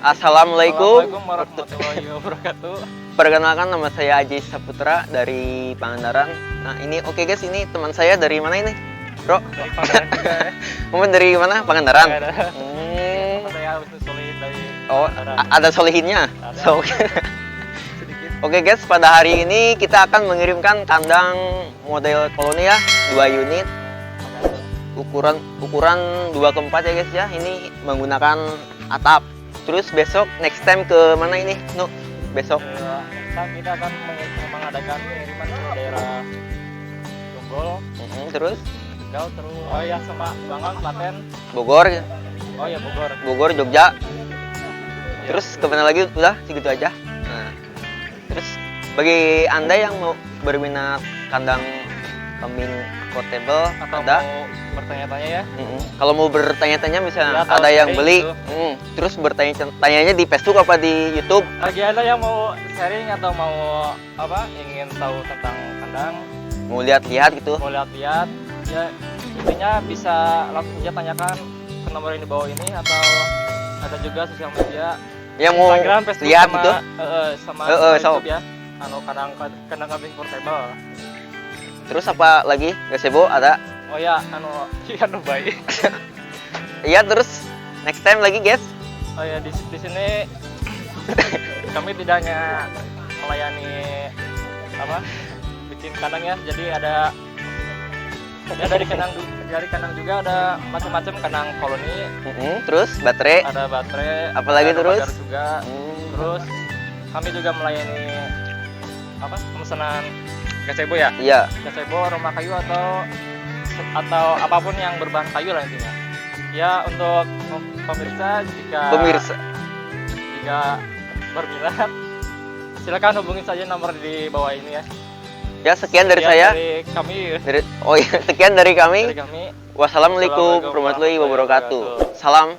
Assalamualaikum. Assalamualaikum warahmatullahi wabarakatuh. Perkenalkan, nama saya Aji Saputra dari Pangandaran. Nah ini oke guys, ini teman saya dari mana ini, bro? Dari Pangandaran juga ya. Kamu dari mana? Pangandaran. Pangandaran. Saya Wisnu Solihin dari Pangandaran. Ada solihinnya. Ada. So, Sedikit. Oke guys, pada hari ini kita akan mengirimkan kandang model koloni ya, 2 unit. Ukuran 2x4 ya guys ya. Ini menggunakan atap. Terus besok next time ke mana ini? No, besok. Kita akan mengadakan pengiriman ke daerah Jonggol, Terus Tegal, terus sama Bangang, Klaten. Bogor, Oh ya Bogor. Bogor, Jogja. Ya, Terus kemana lagi? Udah segitu aja. Nah, terus bagi anda yang mau berminat kandang kambing portable atau ada. mau bertanya-tanya ya. Kalau mau bertanya-tanya misalnya Ya, atau ada yang sharing beli, gitu. Terus bertanya-tanyanya di Facebook apa di YouTube? Bagi anda yang mau sharing atau mau ingin tahu tentang kandang, Mau lihat-lihat gitu? mau lihat-lihat, ya intinya bisa langsung saja tanyakan ke nomor yang di bawah ini, atau ada juga sosial media Yang mau Instagram, Facebook, lihat sama, gitu? sama so. YouTube ya. Kandang kambing portable. Terus apa lagi? Gazebo ada? Oh ya, baik. Iya, terus next time lagi guys. Oh ya, di sini kami tidak hanya melayani bikin kandang ya. Jadi ada dari kandang juga ada macam-macam kandang koloni. Terus baterai. Ada baterai. Apalagi ada terus? bakar juga. Terus kami juga melayani pemesanan gazebo ya. Iya. Gazebo, rumah kayu atau apapun yang berbahan kayu lah intinya. Ya, untuk pemirsa jika berminat, silakan hubungi saja nomor di bawah ini ya. Ya, sekian dari saya. Dari kami. Sekian dari kami. Dari kami. Wassalamualaikum warahmatullahi wabarakatuh. Salam